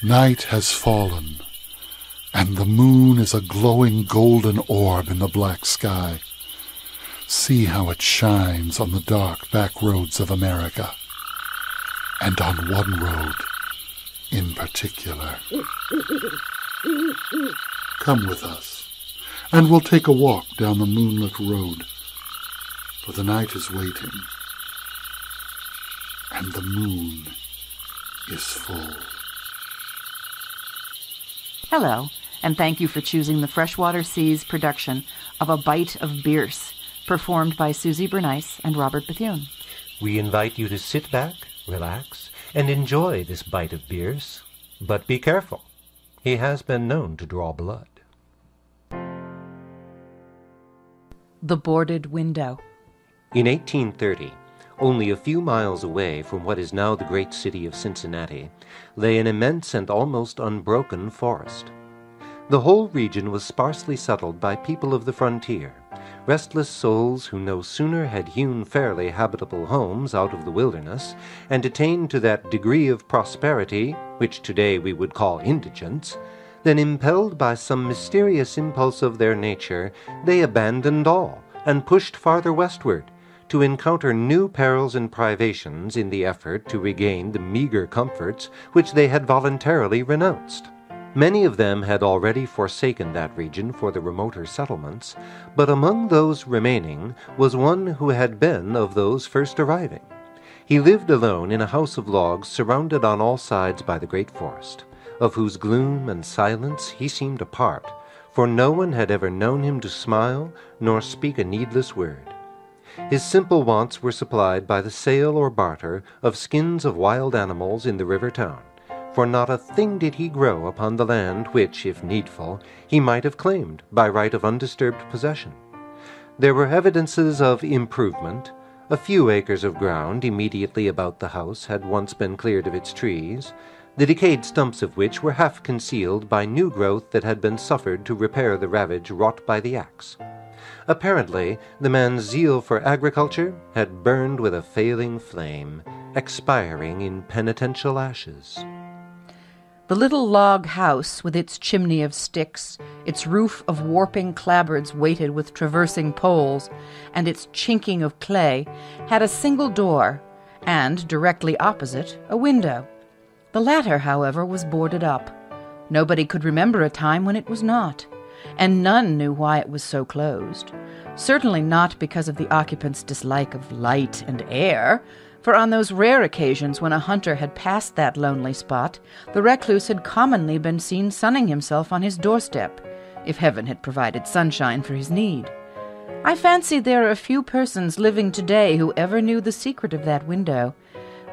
Night has fallen, and the moon is a glowing golden orb in the black sky. See how it shines on the dark back roads of America, and on one road in particular. Come with us, and we'll take a walk down the moonlit road, for the night is waiting, and the moon is full. Hello, and thank you for choosing the Freshwater Seas production of A Bite of Bierce, performed by Susie Bernice and Robert Bethune. We invite you to sit back, relax, and enjoy this bite of Bierce. But be careful. He has been known to draw blood. The Boarded Window. In 1830, only a few miles away from what is now the great city of Cincinnati, lay an immense and almost unbroken forest. The whole region was sparsely settled by people of the frontier, restless souls who no sooner had hewn fairly habitable homes out of the wilderness and attained to that degree of prosperity which today we would call indigence, than impelled by some mysterious impulse of their nature, they abandoned all and pushed farther westward, to encounter new perils and privations in the effort to regain the meager comforts which they had voluntarily renounced. Many of them had already forsaken that region for the remoter settlements, but among those remaining was one who had been of those first arriving. He lived alone in a house of logs surrounded on all sides by the great forest, of whose gloom and silence he seemed a part, for no one had ever known him to smile nor speak a needless word. His simple wants were supplied by the sale or barter of skins of wild animals in the river town, for not a thing did he grow upon the land which, if needful, he might have claimed by right of undisturbed possession. There were evidences of improvement. A few acres of ground immediately about the house had once been cleared of its trees, the decayed stumps of which were half concealed by new growth that had been suffered to repair the ravage wrought by the axe. Apparently, the man's zeal for agriculture had burned with a failing flame, expiring in penitential ashes. The little log house, with its chimney of sticks, its roof of warping clapboards weighted with traversing poles, and its chinking of clay, had a single door, and, directly opposite, a window. The latter, however, was boarded up. Nobody could remember a time when it was not, and none knew why it was so closed. Certainly not because of the occupant's dislike of light and air, for on those rare occasions when a hunter had passed that lonely spot, the recluse had commonly been seen sunning himself on his doorstep, if heaven had provided sunshine for his need. I fancy there are a few persons living today who ever knew the secret of that window,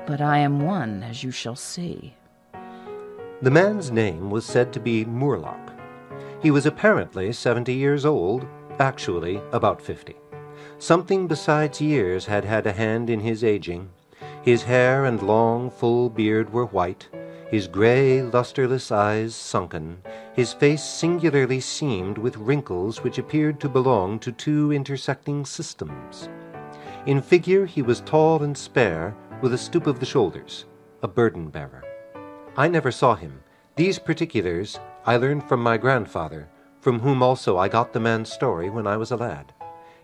but I am one, as you shall see. The man's name was said to be Moorlock. He was apparently 70 years old, actually about 50. Something besides years had had a hand in his aging. His hair and long, full beard were white, his gray, lusterless eyes sunken, his face singularly seamed with wrinkles which appeared to belong to two intersecting systems. In figure he was tall and spare, with a stoop of the shoulders, a burden-bearer. I never saw him. These particulars I learned from my grandfather, from whom also I got the man's story when I was a lad.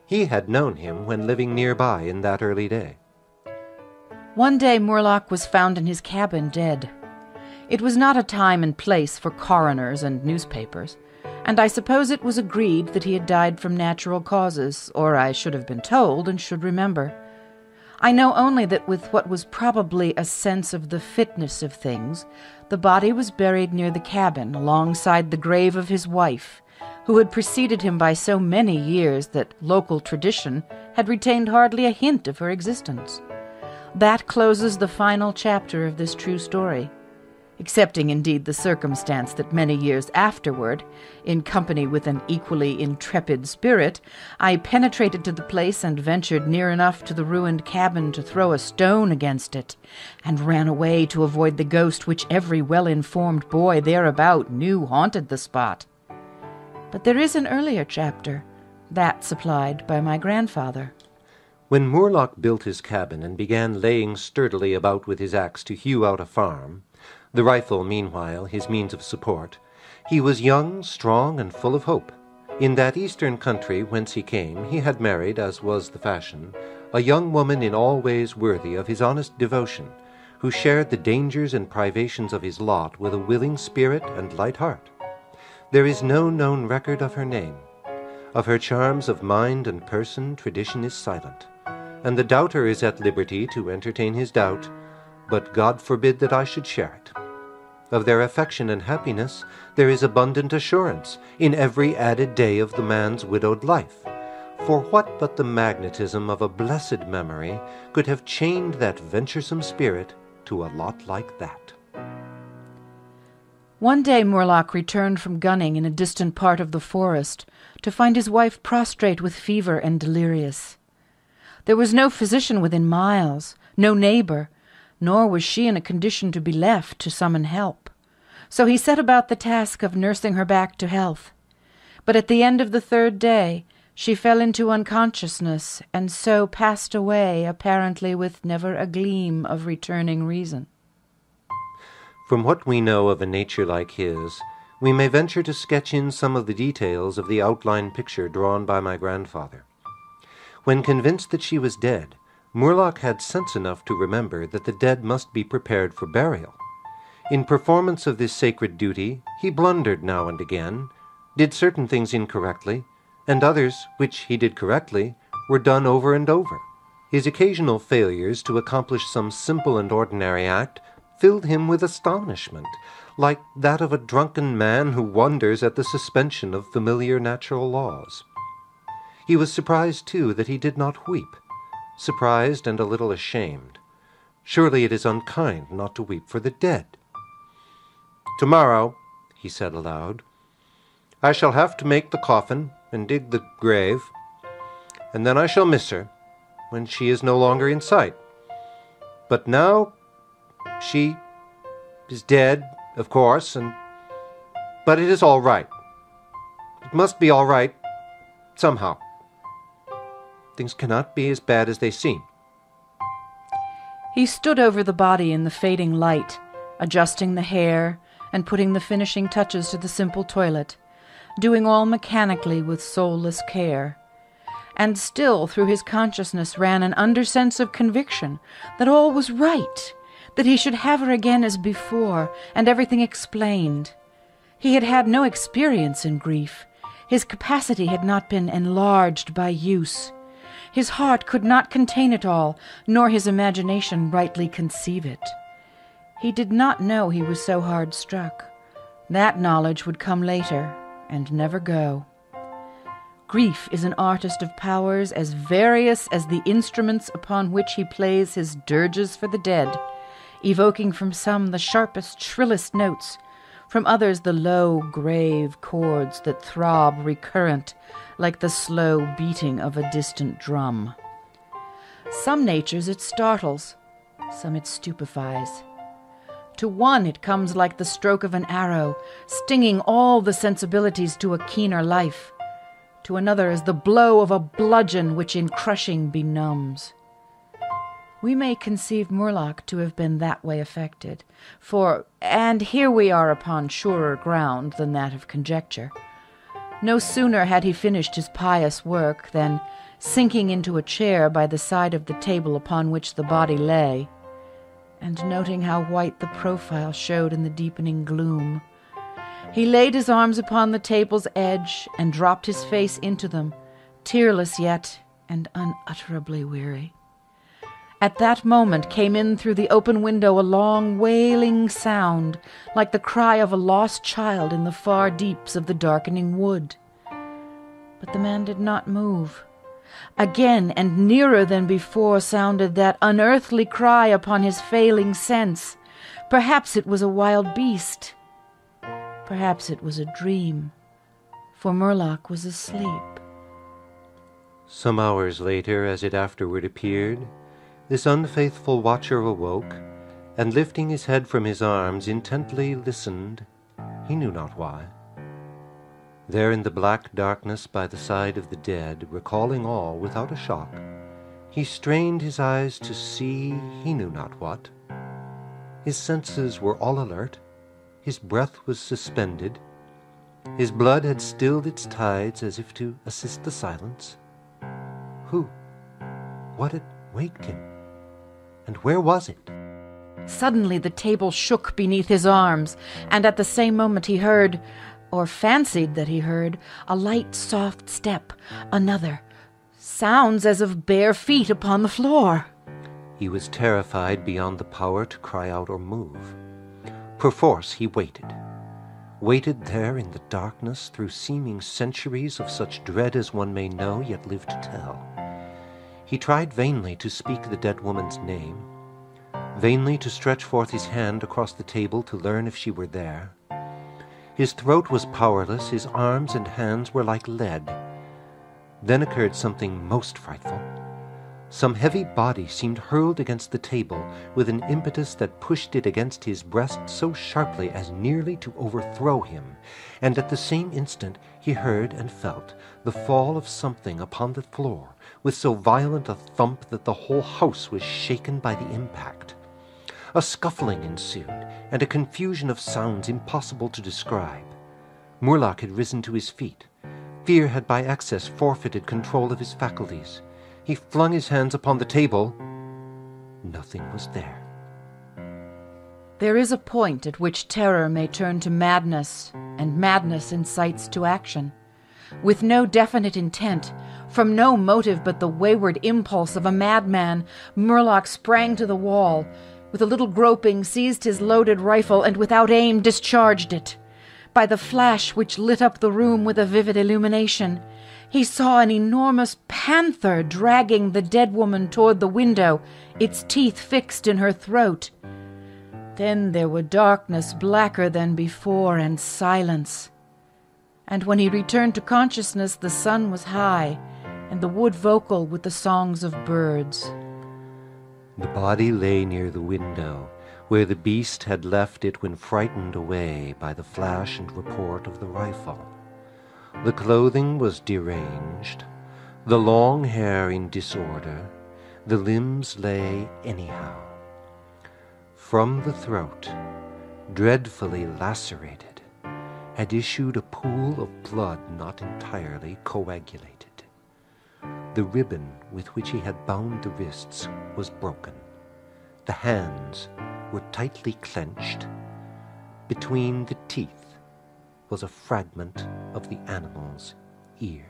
He had known him when living nearby in that early day. One day Moorlock was found in his cabin dead. It was not a time and place for coroners and newspapers, and I suppose it was agreed that he had died from natural causes, or I should have been told and should remember. I know only that with what was probably a sense of the fitness of things, the body was buried near the cabin alongside the grave of his wife, who had preceded him by so many years that local tradition had retained hardly a hint of her existence. That closes the final chapter of this true story, excepting indeed the circumstance that many years afterward, in company with an equally intrepid spirit, I penetrated to the place and ventured near enough to the ruined cabin to throw a stone against it, and ran away to avoid the ghost which every well-informed boy thereabout knew haunted the spot. But there is an earlier chapter, that supplied by my grandfather. When Moorlock built his cabin and began laying sturdily about with his axe to hew out a farm, the rifle meanwhile his means of support, he was young, strong, and full of hope. In that eastern country whence he came, he had married, as was the fashion, a young woman in all ways worthy of his honest devotion, who shared the dangers and privations of his lot with a willing spirit and light heart. There is no known record of her name. Of her charms of mind and person tradition is silent, and the doubter is at liberty to entertain his doubt, but God forbid that I should share it. Of their affection and happiness there is abundant assurance in every added day of the man's widowed life. For what but the magnetism of a blessed memory could have chained that venturesome spirit to a lot like that? One day Moorlock returned from gunning in a distant part of the forest to find his wife prostrate with fever and delirious. There was no physician within miles, no neighbor, nor was she in a condition to be left to summon help. So he set about the task of nursing her back to health. But at the end of the third day she fell into unconsciousness, and so passed away, apparently with never a gleam of returning reason. From what we know of a nature like his, we may venture to sketch in some of the details of the outline picture drawn by my grandfather. When convinced that she was dead, Moorlock had sense enough to remember that the dead must be prepared for burial. In performance of this sacred duty, he blundered now and again, did certain things incorrectly, and others, which he did correctly, were done over and over. His occasional failures to accomplish some simple and ordinary act filled him with astonishment, like that of a drunken man who wonders at the suspension of familiar natural laws. He was surprised, too, that he did not weep, surprised and a little ashamed. Surely it is unkind not to weep for the dead. "Tomorrow," he said aloud, "I shall have to make the coffin and dig the grave, and then I shall miss her when she is no longer in sight. But now she is dead, of course, but it is all right. It must be all right, somehow. Things cannot be as bad as they seem." He stood over the body in the fading light, adjusting the hair and putting the finishing touches to the simple toilet, doing all mechanically with soulless care. And still through his consciousness ran an undersense of conviction that all was right, that he should have her again as before, and everything explained. He had had no experience in grief. His capacity had not been enlarged by use. His heart could not contain it all, nor his imagination rightly conceive it. He did not know he was so hard struck. That knowledge would come later, and never go. Grief is an artist of powers as various as the instruments upon which he plays his dirges for the dead, evoking from some the sharpest, shrillest notes, from others the low, grave chords that throb recurrent like the slow beating of a distant drum. Some natures it startles, some it stupefies. To one it comes like the stroke of an arrow, stinging all the sensibilities to a keener life. To another as the blow of a bludgeon which in crushing benumbs. We may conceive Moorlock to have been that way affected, and here we are upon surer ground than that of conjecture. No sooner had he finished his pious work than, sinking into a chair by the side of the table upon which the body lay, and noting how white the profile showed in the deepening gloom, he laid his arms upon the table's edge and dropped his face into them, tearless yet and unutterably weary. At that moment came in through the open window a long wailing sound, like the cry of a lost child in the far deeps of the darkening wood. But the man did not move. Again and nearer than before sounded that unearthly cry upon his failing sense. Perhaps it was a wild beast. Perhaps it was a dream, for Moorlock was asleep. Some hours later, as it afterward appeared, this unfaithful watcher awoke, and lifting his head from his arms, intently listened, he knew not why. There in the black darkness by the side of the dead, recalling all without a shock, He strained his eyes to see he knew not what. His senses were all alert. His breath was suspended. His blood had stilled its tides as if to assist the silence. Who? What had waked him? And where was it? Suddenly the table shook beneath his arms, and at the same moment he heard, or fancied that he heard, a light, soft step, another, sounds as of bare feet upon the floor. He was terrified beyond the power to cry out or move. Perforce he waited there in the darkness through seeming centuries of such dread as one may know yet live to tell. He tried vainly to speak the dead woman's name, vainly to stretch forth his hand across the table to learn if she were there. His throat was powerless, his arms and hands were like lead. Then occurred something most frightful. Some heavy body seemed hurled against the table with an impetus that pushed it against his breast so sharply as nearly to overthrow him, and at the same instant he heard and felt the fall of something upon the floor with so violent a thump that the whole house was shaken by the impact. A scuffling ensued, and a confusion of sounds impossible to describe. Murlock had risen to his feet. Fear had by excess forfeited control of his faculties. He flung his hands upon the table. Nothing was there. There is a point at which terror may turn to madness, and madness incites to action. With no definite intent, from no motive but the wayward impulse of a madman, Murlock sprang to the wall. With a little groping, seized his loaded rifle, and without aim discharged it. By the flash which lit up the room with a vivid illumination, he saw an enormous panther dragging the dead woman toward the window, its teeth fixed in her throat. Then there were darkness blacker than before and silence. And when he returned to consciousness, the sun was high, and the wood vocal with the songs of birds. The body lay near the window, where the beast had left it when frightened away by the flash and report of the rifle. The clothing was deranged, the long hair in disorder, the limbs lay anyhow. From the throat, dreadfully lacerated, had issued a pool of blood not entirely coagulated. The ribbon with which he had bound the wrists was broken. The hands were tightly clenched. Between the teeth was a fragment of the animal's ear.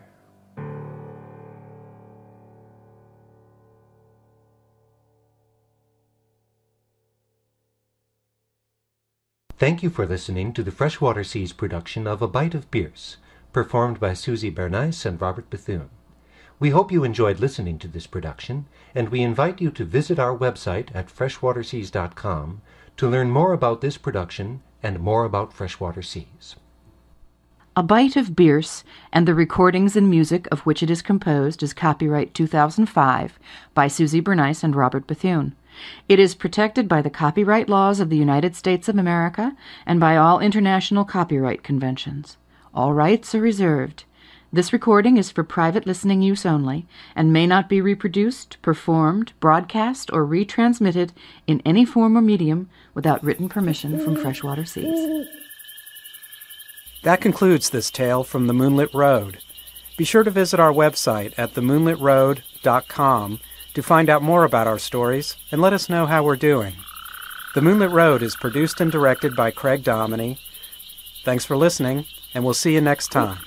Thank you for listening to the Freshwater Seas production of A Bite of Bierce, performed by Susie Bernice and Robert Bethune. We hope you enjoyed listening to this production, and we invite you to visit our website at freshwaterseas.com to learn more about this production and more about freshwater seas. A Bite of Bierce and the recordings and music of which it is composed is copyright 2005 by Susie Bernice and Robert Bethune. It is protected by the copyright laws of the United States of America and by all international copyright conventions. All rights are reserved. This recording is for private listening use only and may not be reproduced, performed, broadcast, or retransmitted in any form or medium without written permission from Freshwater Seas. That concludes this tale from the Moonlit Road. Be sure to visit our website at themoonlitroad.com to find out more about our stories and let us know how we're doing. The Moonlit Road is produced and directed by Craig Dominy. Thanks for listening, and we'll see you next time.